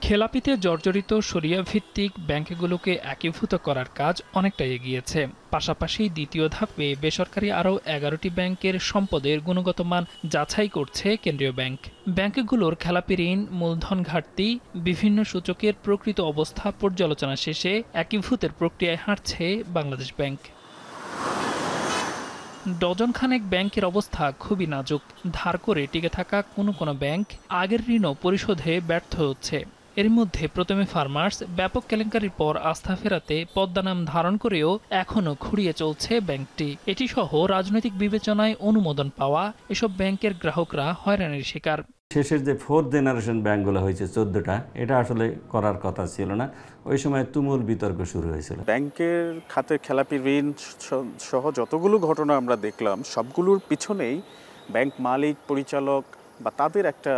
খেলাপিতে জর্জরিত শরিয়া ভিত্তিক ব্যাংকগুলোকে একীভূত করার কাজ অনেকটা এগিয়েছে। পাশাপাশি দ্বিতীয় ধাপে বেসরকারি আরও ১১টি ব্যাংকের সম্পদের গুণগত মান যাচাই করছে কেন্দ্রীয় ব্যাংক। ব্যাংকগুলোর খেলাপি ঋণ, মূলধন ঘাটতি, বিভিন্ন সূচকের প্রকৃত অবস্থা পর্যালোচনা শেষে একীভূতের প্রক্রিয়ায় হাঁটছে বাংলাদেশ ব্যাংক। ডজনখানেক ব্যাংকের অবস্থা খুবই নাজুক। ধার করে টিকে থাকা কোনো ব্যাংক আগের ঋণও পরিশোধে ব্যর্থ হচ্ছে। এর মধ্যে প্রথমে ফার্মার্স ব্যাপক কেলেঙ্কারির পর আস্থা ফেরাতে পদ্মা নাম ধারণ করেও এখনও খুঁড়িয়ে চলছে ব্যাংকটি। এটি সহ রাজনৈতিক বিবেচনায় অনুমোদন পাওয়া এসব ব্যাংকের গ্রাহকরা হয়রানির শিকার। শেষের যে ফোর্থ জেনারেশন ব্যাংকগুলো হয়েছে 14টা, এটা আসলে করার কথা ছিল না। ওই সময় তুমুল বিতর্ক শুরু হয়েছিল। ব্যাংকের খাতে খেলাপি ঋণ সহ যতগুলো ঘটনা আমরা দেখলাম, সবগুলোর পিছনেই ব্যাংক মালিক, পরিচালক বা তাদের একটা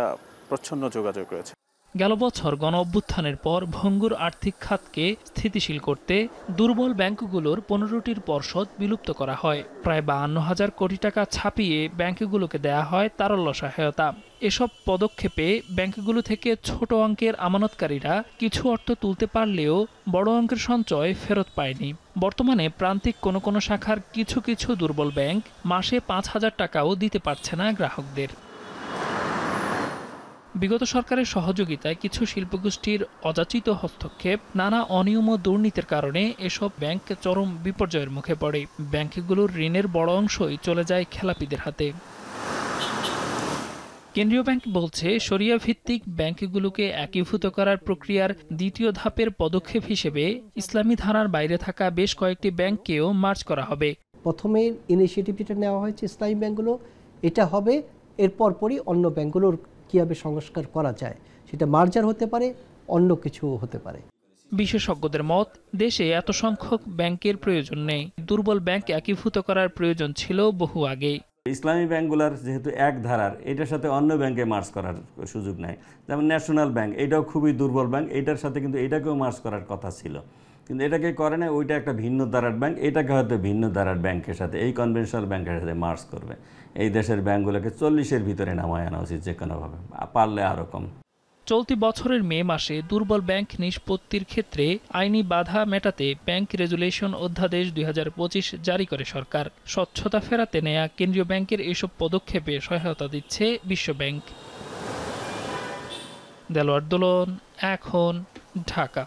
প্রচ্ছন্ন যোগাযোগ রয়েছে। গেল বছর গণ-অভ্যুত্থানের পর ভঙ্গুর আর্থিক খাতকে স্থিতিশীল করতে দুর্বল ব্যাংকগুলোর ১৫টির পর্ষদ বিলুপ্ত করা হয়। প্রায় ৫২,০০০ কোটি টাকা ছাপিয়ে ব্যাংকগুলোকে দেয়া হয় তারল্য সহায়তা। এসব পদক্ষেপে ব্যাংকগুলো থেকে ছোট অঙ্কের আমানতকারীরা কিছু অর্থ তুলতে পারলেও বড় অঙ্কের সঞ্চয় ফেরত পায়নি। বর্তমানে প্রান্তিক কোনো শাখার কিছু দুর্বল ব্যাংক মাসে ৫,০০০ টাকাও দিতে পারছে না গ্রাহকদের। বিগত সরকারের সহযোগিতায় কিছু শিল্পগোষ্ঠীর অযাচিত হস্তক্ষেপ, নানা অনিয়ম ও দুর্নীতির কারণে এসব ব্যাংক চরম বিপর্যয়ের মুখে পড়ে। ব্যাংকগুলোর ঋণের বড় অংশই চলে যায় খেলাপিদের হাতে। কেন্দ্রীয় ব্যাংক বলছে, শরিয়া ভিত্তিক ব্যাংকগুলোকে একীভূত করার প্রক্রিয়ার দ্বিতীয় ধাপের পদক্ষেপ হিসেবে ইসলামী ধারার বাইরে থাকা বেশ কয়েকটি ব্যাংককেও মার্জ করা হবে। প্রথমে ইনিশিয়েটিভটা নেওয়া হয়েছে ইসলামী ব্যাংকগুলো, এটা হবে এরপর পরই অন্য ব্যাংকগুলোর কীভাবে সংস্কার করা যায়, সেটা মার্জার হতে পারে, অন্য কিছু হতে পারে। বিশেষজ্ঞদের মত, দেশে এত সংখ্যক ব্যাংকের প্রয়োজন নেই। দুর্বল ব্যাংক একীভূত করার প্রয়োজন ছিল বহু আগেই। ইসলামী ব্যাংকগুলোর যেহেতু এক ধারার, এটার সাথে অন্য ব্যাংকে মার্জ করার সুযোগ নাই। যেমন ন্যাশনাল ব্যাংক, এটাও খুবই দুর্বল ব্যাংক, এটার সাথে কিন্তু এটাকেও মার্জ করার কথা ছিল, কিন্তু এটাকে করে না। ওইটা একটা ভিন্ন ধারার ব্যাংক, এটাকে হয়তো ভিন্ন ধারার ব্যাংকের সাথে, এই কনভেনশনাল ব্যাংকের সাথে মার্জ করবে। এই দেশের ব্যাংকগুলোকে 40-এর ভিতরে নামায় আনা উচিত যে কোনোভাবে, পারলে আরও কম। চলতি বছরের মে মাসে দুর্বল ব্যাংক নিষ্পত্তির ক্ষেত্রে আইনি বাধা মেটাতে ব্যাংক রেজুলেশন অধ্যাদেশ ২০২৫ জারি করে সরকার। স্বচ্ছতা ফেরাতে নেয়া কেন্দ্রীয় ব্যাংকের এসব পদক্ষেপে সহায়তা দিচ্ছে বিশ্ব ব্যাংক। দেলোয়ার দোলন, এখন, ঢাকা।